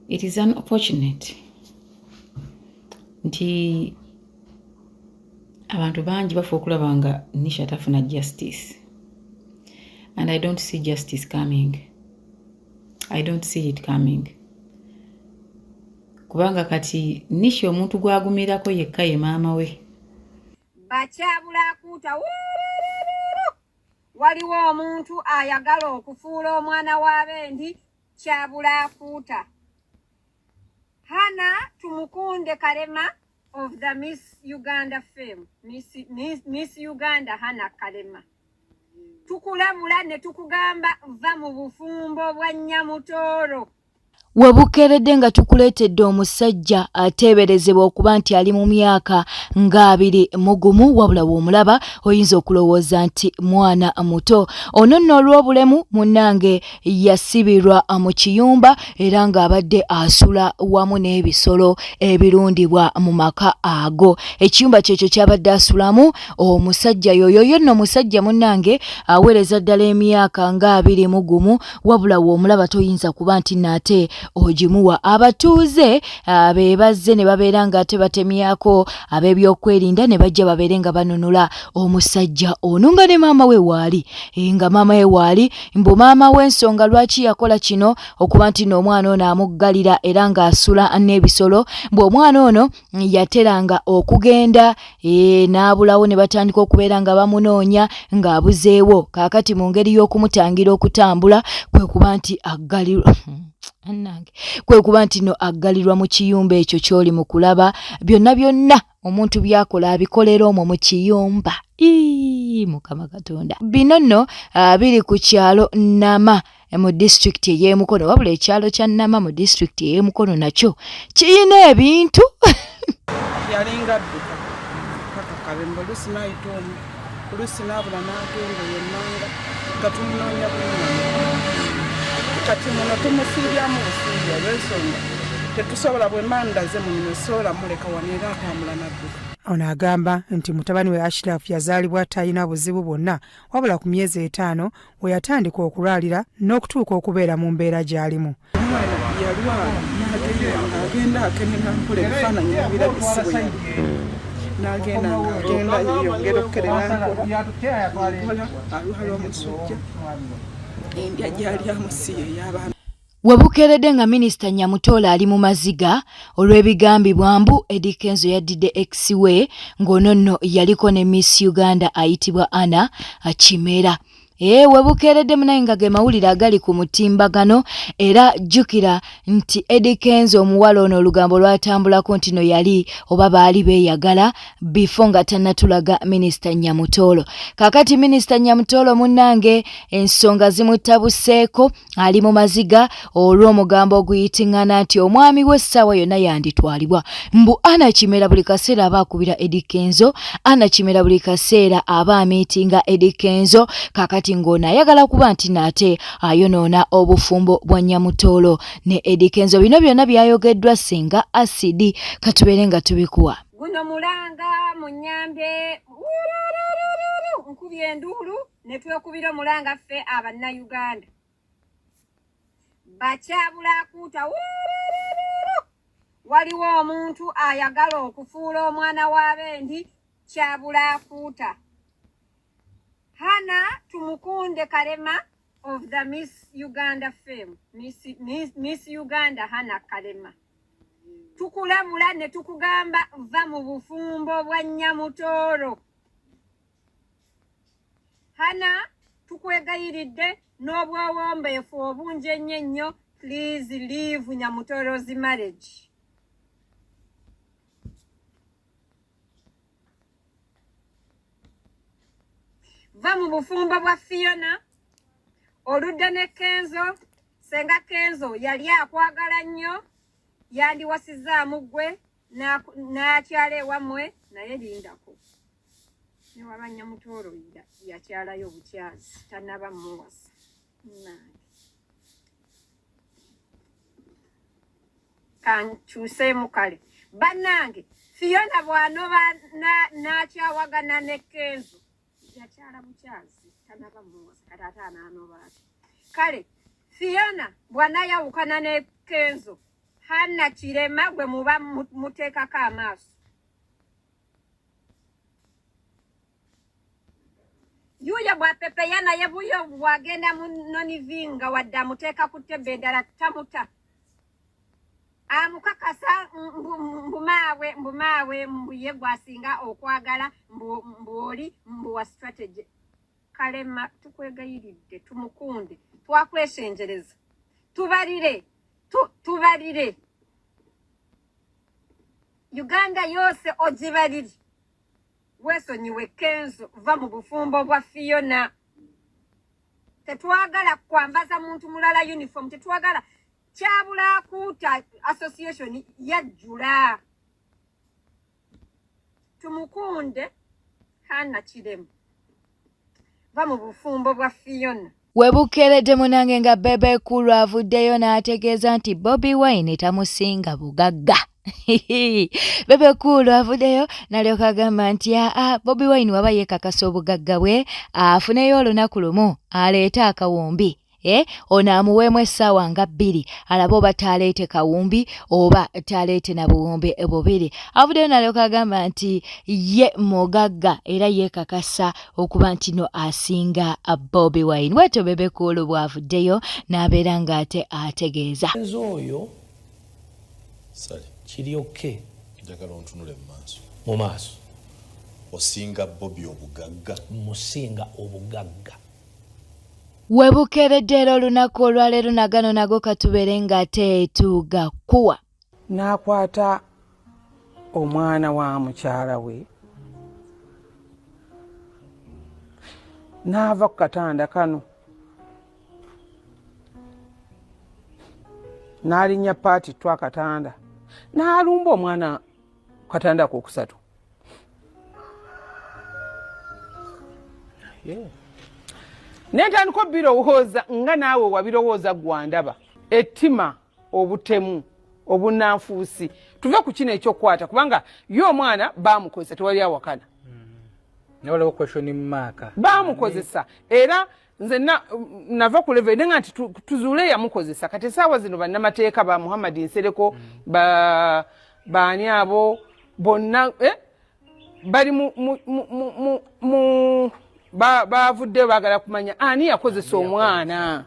It is unfortunate nti abantu bangi bafa okulaba nga NISHA tafuna justice, and I don't see justice coming. I don't see it coming. Kubanga kati NISHA omuntu gwagumirako yekka ye maama we. Bakyabulakuuta waliwo omuntu ayagala okufuula omwana w'abendi kyabulakuuta. Hana Tumukunde Kalema of the Miss Uganda fame. Miss Uganda Hana Kalema. Tukulamula ne tukugamba va mu bufumbo bwa Nyamutoro. Webukeredde nga tukuleetedde omusajja ateeberezebwa okuba nti ali mu myaka nga 21 wabula w'omulaba oyinza okulowooza nti mwana muto. Ono nno olw'obulemu munnange yasibirwa mu Kiyumba era ng'abadde asula wamu n'ebisolo ebirundibwa mu maka ago. Ekiyumba kyekyo kyabadde asulamu omusajja yoyo nno musajja munnange aweereza ddala emyaka nga 21 wabula w'omulaba toyinza kuba nti naate ojimuwa. Abatuuze be bazze ne babeera nga ate batemyako ab'ebyokwerinda ne bajja babeere nga banunula omusajja ono nga ne maama we waali. Nga maama we waali mbu maama we ensonga lwaki yakola kino okuba nti n'omwana ono amuggalira era ng'asula n'ebisolo, mbu omwana ono yateranga okugenda n'abulawo ne batandika okubeera nga bamunoonya ng'abuzeewo. Kaakati mu ngeri y'okumutangira okutambula kwe kuba nti aggalirwa kwe kuba nti no aggalirwa mu kiyumba ekyo ky'oli mu kulaba. Byonna omuntu byakola abikolera omwo mu Kiyumba. Mukama Katonda. Bino nno biri ku kyalo Nama mu district ey'Emukono, wabula ekyalo kya Nama mu district ey'Emukono nakyo kiyina ebintu. Yalinga dduka kakakabembe oluusi n'ayita omu oluusi n'abula n'agenda yennanga gatumuloonya kati muno tumufiiryamu bufiirya olw'ensonga tetusobola bwe mandaze mu Minnesota muleka wano era atambula n'adduka. Ono agamba nti mutabani we Ashraf yazaalibwa talina buzibu bwonna wabula ku myezi 5 we yatandika okulwalira n'okutuuka okubeera mu mbeera gy'alimu. Omwana yalwala agenda akenera mpula ebifaananyi ebirabisibwe n'agenda yongera okukerera alwala omusujja endya gyali amusiye y'abaana. Webukeredde nga Minisita Nyamutoola ali mu maziga olw'ebigambibwa mbu Eddie Kenzo yaddidde ex we ng'ono nno yaliko ne Miss Uganda ayitibwa Anna Kimera. Webukeredde munaye nga ge mawulire agali ku mutimbagano era jjukira nti Eddie Kenzo omuwala ono olugambo lwatambulako nti no yali oba baali beeyagala before nga tannatulaga Minisita Nyamutoolo. Kakati Minisita Nyamutoolo munnange ensonga zimutabuseeko ali mu maziga olw'omugambo oguyitiŋŋana nti omwami w'essaawa yonna yanditwalibwa. Mbu Anna Kimera buli kaseera aba akubira Eddie Kenzo, Anna Kimera buli kaseera aba amiitinga Eddie Kenzo. Kakati ng'ono ayagala kuba nti naate ayonoona obufumbo bwa Nyamutoolo ne Eddie Kenzo. Bino byonna byayogeddwa singa asidi katubeere nga tubikuwa. Guno mulanga mu Nnyambe nkubye enduulu ne twekubira omulanga ffe Abannayuganda. Bakyabulakuuta waliwo omuntu ayagala okufuula omwana w'abendi kyabulakuuta. Hana Tumukunde Kalema of the Miss Uganda fame. Miss Uganda Hana Kalema. Tukulamula ne tukugamba va mu bufumbo bwa Nyamutoro. Hana tukwegayiridde n'obwowombeefu obungi ennyo, please leave Nyamutoro's marriage. Va mu bufumbo bwa Fiona oludda ne Kenzo. Senga Kenzo yali akwagala nnyo yandiwasizaamu ggwe n'akyala ewammwe naye lindako ne waba Nyamutoolo yakyalayo obukyazi tannaba muwasa. Kankyuseemu kale bannange Fiona bw'anoba n'akyawagana ne Kenzo yakyala bukyazi tannaba muwasa kati ate anaanoba ati. Kale Fiona bw'anayawukana ne Kenzo Hana kirema gwe muba muteekako amaaso. Yuya bwapepeya naye buyo bwagenda munonivinga wadde amuteeka ku ttebe endala tamuta. Amukakasa mbumaawe mbuye gwasinga okwagala mbwoli mbuwa strategy. Kalema tukwegayiridde tumukunde twakwesenjereza. Tubalire. Uganda yose ogibalire. Wesonyiwe Kenzo va mu bufumbo bwa Fiona. Tetwagala kwambaza muntu mulala uniform. Tetwagala kyabula kuta association yajjula. Tumukunde hana kiremu. Va mu bufumbo bwa Fiona. Webukeredde munange nga Bebe Cool avuddeyo n'ategeeza nti Bobi Wine tamusinga bugagga. Bebe Cool avuddeyo n'alyoka agamba nti Bobi Wine waba yeekakasa obugagga bwe afuneyo olunaku lumu aleete akawumbi. Ono amuweemu essaawa nga 2 alabe oba taleete kawumbi oba taleete na buwumbi bubiri. Avuddeyo n'alyoka agamba nti ye mugagga era yeekakasa okuba nti no asinga Bobi Wine. Bw'atyo Bebe Cool bw'avuddeyo n'abeera ng'ate ategeeza. Oyo kiri oke njagala ontunule mu maaso osinga Bobi obugagga. Musinga obugagga. Webukeredde olunaku olwaleero nagano nago katubeere ng'ate tugakuwa. N'akwata omwana wa mukyala we n'ava ku katanda kano n'alinnya paati twa katanda n'alumba omwana ku katanda kokusatu. Nentandika birowooza nga naawe wabirowooza gwandaba. Ettima, obutemu, obunanfuusi. Tuve ku kino ekyokwata kubanga y'omwana baamukozesa tewali awakana. Waliwo question mark. Baamukozesa era nze nava ku level nenga nti tuzuule yamukozesa. Kati essaawa zino bannamateeka ba Muhammad Nsereko baani abo bonna bali mu bavudde bagala kumanya ani yakozesa omwana.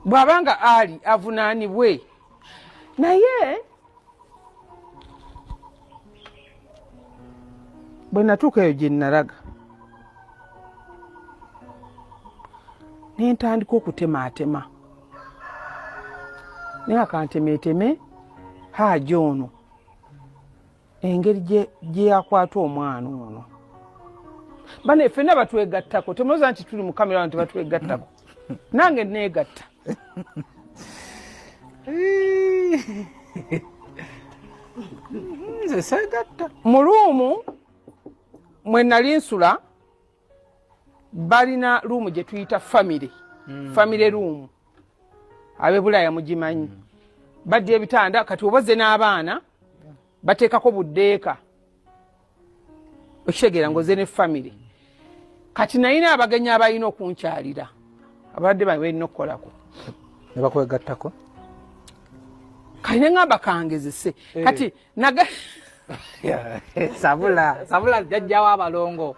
Bwabanga ali avunaanibwe. Naye bwe natuuka eyo gye nalaga ne ntandika okutemaatema naye akantemeeteme HAJJI ono engeri gye yakwata omwana ono. Bane ffenna batwegattako. Temulowooza nti tuli mu kamera nti batwegattako. Nange neegatta. Nze seegatta. Mu luumu mwe nali nsula balina luumu gye tuyita family. Family room. Abe Bulaaya mugimanyi. Badde ebitanda kati oboze n'abaana bateekako buddeeka. Okitegeera ngoze ne family. Kati nayina abagenyi abalina okunkyalira. Abadde balina okukolako. Ne bakwegattako. Kati ne ngamba kangezese. Kati naga Sabula jjajja w'abalongo.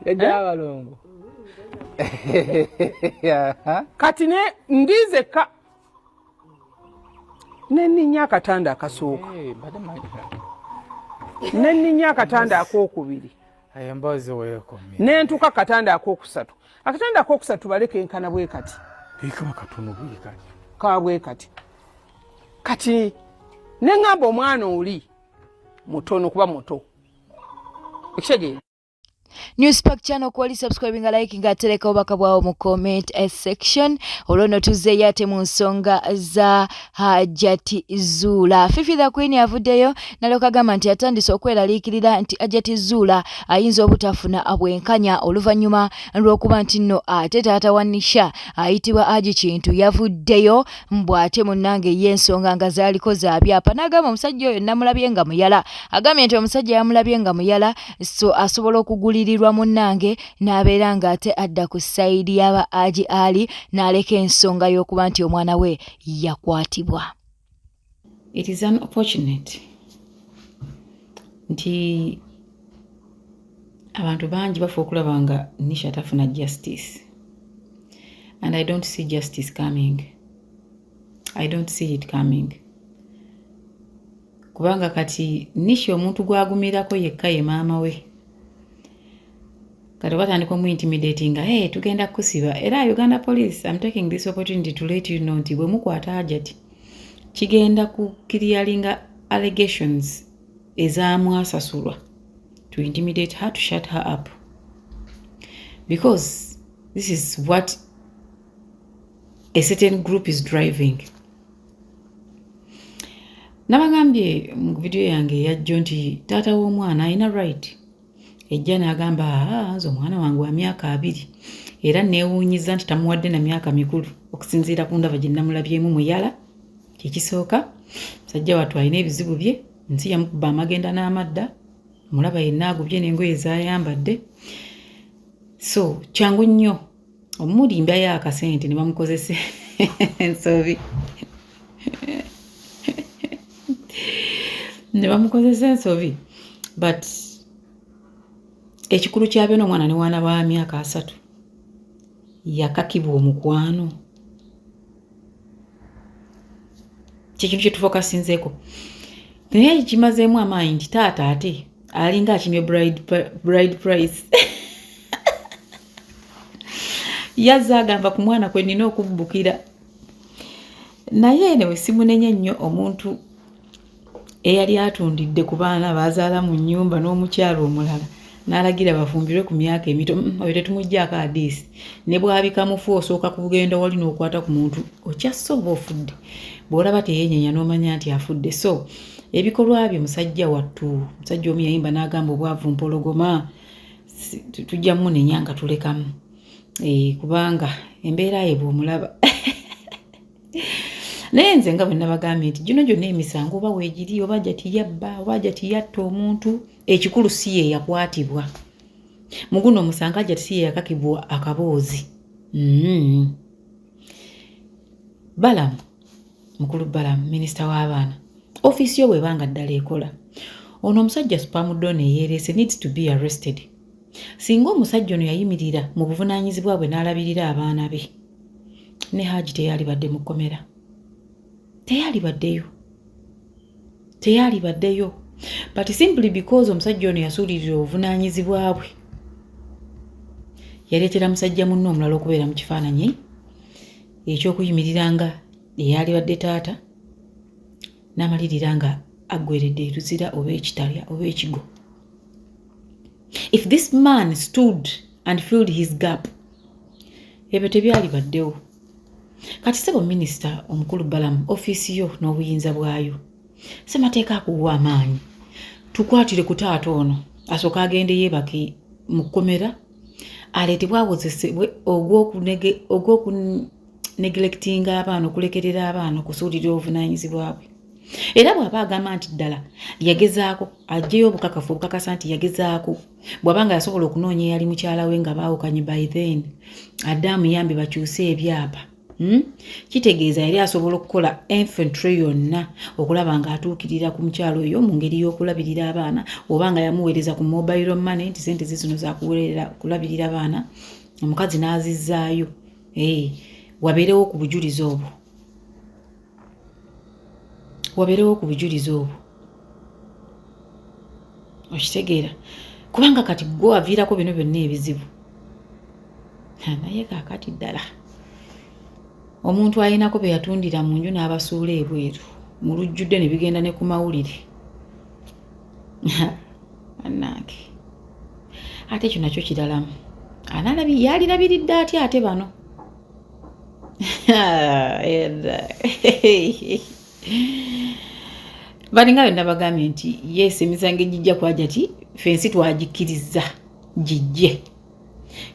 Jjajja w'abalongo. Kati ne ndizeka nenninya akatanda akasooka. Nenninya akatanda akokubiri. Emboozi weekomye. Nentuka akatanda akokusatu. Akatanda akokusatu baleke enkana bwe kati. Ikama katono bwe kati. Kabwe kati. Kati nengamba omwana oli mutono kuba muto. Ekitegeera. Newspack channel kwali subscribing like nga tereka obaka bwawo mu comment section. Olwono tuzeeyo ate mu nsonga za HAJJI Zuula. Fifi the Queen avuddeyo n'alyoka agamba nti atandise okweraliikirira nti HAJJI Zuula ayinza obutafuna abwenkanya oluvannyuma lw'okuba nti nno ate taata wa NISHA ayitibwa HAJJI Kintu yavuddeyo mbwate munnange y'ensonga nga zaaliko za byapa. N'agamba omusajja oyo namulabye nga muyala. Agambye nti omusajja yamulabye nga muyala so asobola okugulirirwa atidwa munnange n'abeera ng'ate adda ku sayidi y'aba HAJJI n'aleka ensonga y'okuba nti omwana we yakwatibwa. It is unfortunate nti abantu bangi bafa okulaba nga NISHA tafuna justice, and I don't see justice coming. I don't see it coming. Kubanga kati NISHA omuntu gwagumirako yekka ye maama we. Kati batandika mu intimidating nga tugenda kusiba. Era Uganda Police, I'm taking this opportunity to let you know nti bwe mukwata HAJJI kigenda ku clearinga allegations ezamwasasulwa to intimidate her, to shut her up, because this is what a certain group is driving. Nabagambye mu video yange yajjo nti taata w'omwana alina right. Ejja n'agamba nze omwana wange wa myaka 2 era neewuunyiza nti tamuwadde na myaka mikulu okusinziira ku ndaba gye nnamulabyemu muyala. Kyekisooka musajja wattu alina ebizibu bye, nsi yamukuba amagenda n'amadda, mulaba yenna agubye n'engoye z'ayambadde. So kyangu nnyo omulimbayo akasente ne bamukozesa ensobi. Ne bamukozesa ensobi. But ekikulu kyabyo n'omwana ne wana wa myaka 3 yakakibwa omukwano. Kyekyo kye tufokasinzeeko. Naye kimazeemu amaanyi nti taata ate alinga akimye bride price. Yazza agamba ku mwana kwe nina okubbukira. Naye ne simunenya nnyo omuntu eyali atundidde ku baana bazaala mu nnyumba n'omukyalo omulala n'alagira bafumbirwe ku myaka emito. Oyo tetumuggyako adiisi. Ne bw'abikamufu osooka kugenda wali n'okwata ku muntu okyasoba ofudde. Bw'olaba teyeenyenya n'omanya nti afudde. So ebikolwa bye musajja wattu, musajja omu yayimba n'agamba obwavu mpologoma, tujja munenya nga tulekamu. Kubanga embeera ye bw'omulaba. Naye nze nga bwe nabagambye nti gino gyonna emisango oba weegiri, oba HAJJI yabba, oba HAJJI yatta omuntu, ekikulu si ye yakwatibwa. Mu guno omusango HAJJI si ye yakakibwa akaboozi. Balamu, mukulu Balamu, minisita w'abaana, ofiisi yo bw'ebanga ddala ekola, ono omusajja Supamudone yeerese needs to be arrested. Singa omusajja ono yayimirira mu buvunaanyizibwa bwe n'alabirira abaana be, ne HAJJI teyalibadde mu kkomera. Teyalibaddeyo. But simply because omusajja ono yasuulirira obuvunaanyizibwa bwe, yaleetera musajja munno omulala okubeera mu kifaananyi eky'okuyimirira nga eyalibadde taata n'amalirira nga aggweredde eruzira oba ekitalya oba ekigo. If this man stood and filled his gap, ebyo tebyalibaddewo. Kati sebo minisita omukulu Balamu, ofiisi yo n'obuyinza bwayo, semateeka akuwa amaanyi. Tukwatire ku taata ono asooka agende yeebake mu kkomera, aleetebwe awozesebwe ogw'okuneglectinga abaana, okulekerera abaana, okusuulirira obuvunaanyizibwa bwe. Era bw'aba agamba nti ddala yagezaako, aggyeyo obukakasa nti yagezaako, bw'abanga yasobola okunoonya eyali mukyala we nga baawukanye by then, adde amuyambe bakyuse ebyapa. Kitegeeza yali asobola okukola infantry yonna okulaba nga atuukirira ku mukyalo oyo mu ngeri y'okulabirira abaana, oba nga yamuweereza ku mobile money nti sente zino zakuweerera kulabirira abaana, omukazi n'azizzaayo. Wabeerewo ku bujulizi obwo. Okitegeera? Kubanga kati gwe aviirako bino byonna ebizibu. Naye kaakati ddala omuntu alinako be yatundira mu nju n'abasuula ebweru mu lujjudde ne bigenda ne ku mawulire. Annange ate ekyo nakyo kiralamu. Yalirabiridde atya ate bano? Balinga bwe nabagambye nti yes, emisango egijja ku HAJJI fensi twagikkiriza gijje.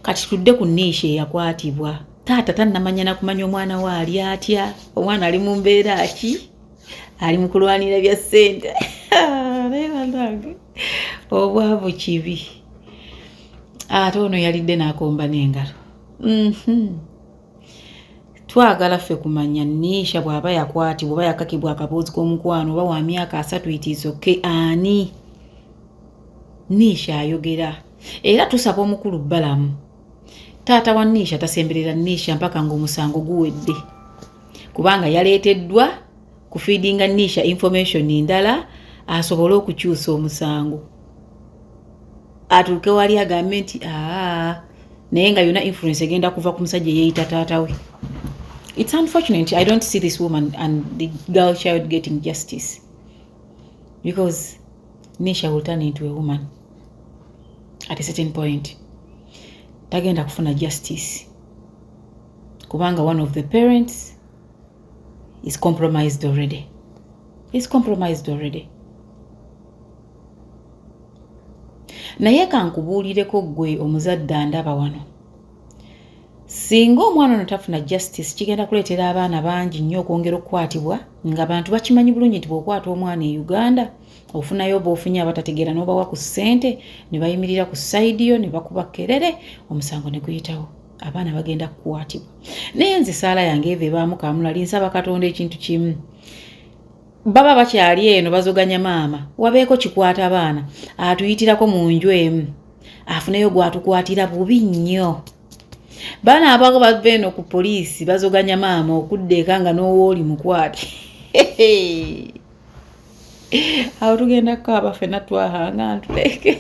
Kati tudde ku NISHA eyakwatibwa. Taata tannamanya na kumanya omwana we ali atya, omwana ali mu mbeera ki, ali mu kulwanira bya ssente. Obwavu kibi. ate ono yalidde n'akomba n'engalo. Twagala ffe kumanya NISHA bw'aba yakwatibwa oba yakakibwa akaboozi k'omukwano oba wa myaka 3 itiisoke ani NISHA ayogera. Era tusaba omukulu Balamu taata wa NISHA tasemberera NISHA mpaka ng'omusango guwedde, kubanga yaleeteddwa kufiidinga NISHA information endala asobole okukyusa omusango atuuke wali agambe nti naye nga yonna influence egenda kuva ku musajja yeeyita taata we. It's unfortunate. I don't see this woman and the girl child getting justice because NISHA will turn into a woman at a certain point. Tagenda kufuna justice kubanga one of the parents is compromised already. Naye kankubuulireko gwe omuzadde ndaba wano. Singa omwana ono tafuna justice kigenda kuleetera abaana bangi nnyo okwongera okukwatibwa nga abantu bakimanyi bulungi nti bw'okwata omwana e Uganda ofunayo b'ofunye abatategeera n'obawa ku ssente ne bayimirira ku sayidi yo ne bakuba kerere omusango ne guyitawo. Abaana bagenda kukwatibwa. Naye nze saala yange eve baamukamula linsaba Katonda ekintu kimu. Baba bakyali eno bazoganya maama wabeeko kikwata abaana atuyitirako mu nju emu afuneyo gwatukwatira bubi nnyo. Bana abago bava eno ku poliisi bazoganya maama okuddeeka nga n'owooli mukwate. Awo tugenda kukaaba ffenna twahanga ntuleke.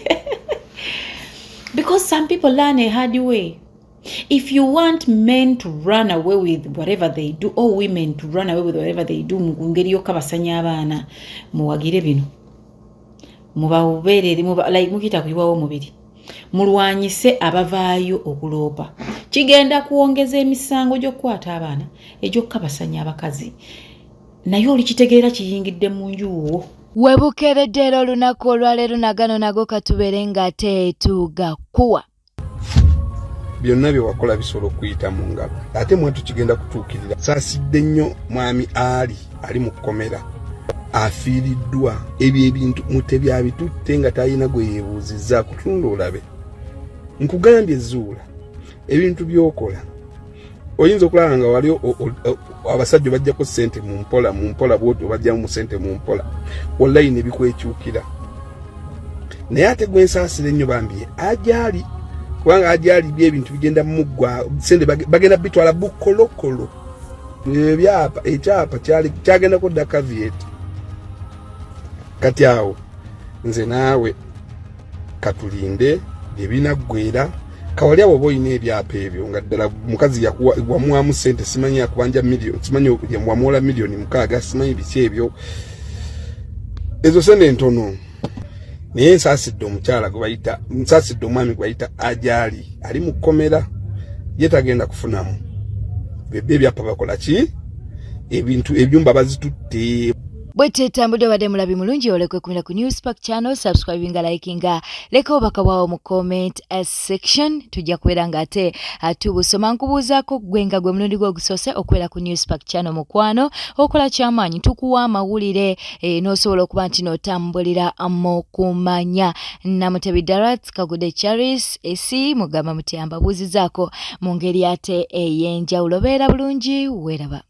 Because some people learn a hard way. If you want men to run away with whatever they do or women to run away with whatever they do mungeri yokka basanya abaana muwagire bino mubabeerere like mukita kuyiwawo mubiri mulwanyise abavaayo okuloopa kigenda kuongeza emisango gy'okukwata abaana egyokka basanya abakazi naye olikitegeera kiyingidde mu njuwo. Webukeredde olunaku olwaleero nagano nago katubeere ng'ate tugakuwa. Byonna bye wakola bisobola okuyita mu ngalo ate mwatu kigenda kutuukirira. Saasidde nnyo mwami ali mu kkomera afiiriddwa ebyo ebintu mutebyabitutte nga talina gwe yeebuuzizza kutunda olabe. Nkugambye zuula ebintu by'okola oyinza okulaba nga wali abasajja bajjako ssente mu mpola bwoti bajjamu mu ssente mu mpola online ebikwekyukira naye ate gwe nsaasira ennyo bambye ajaali kubanga ajaali by'ebintu bigenda mu muggwa ssente bagenda bitwala bukolokolo ebyapa ekyapa kyagenda kudda kavieti. Kati awo nze naawe katulinde ebinaggwera kawali abo boyina ebyapa ebyo nga ddala mukazi wamuwamu ssente simanyi yakubanja milioni simanyi wamuwola milioni 6 simanyi biki ebyo ezo ssente ntono. Naye nsaasidde omukyala gwe bayita nsaasidde omwami gwe bayita ajaali ali mu kkomera ye tagenda kufunamu bebe ebyapa bakola ki ebintu ebyumba bazitutte. Bwetetambudde badde mulabi mulungi olekwe kumira ku Newspark channel subscribing likinga leka obaka bwawo mu comment section tujja kubeera nga ate tubusoma nkubuuzaako gwenga gwe mulundi gwe ogusoose okubeera ku Newspark channel mukwano okola kyamaanyi tukuwa amawulire n'osobola okuba nti n'otambulira mu kumanya. Namutebi Darat Kagude Charis esi mugamba mutyamba buuzizaako mu ngeri ate ey'enjawulo. Beera bulungi weeraba.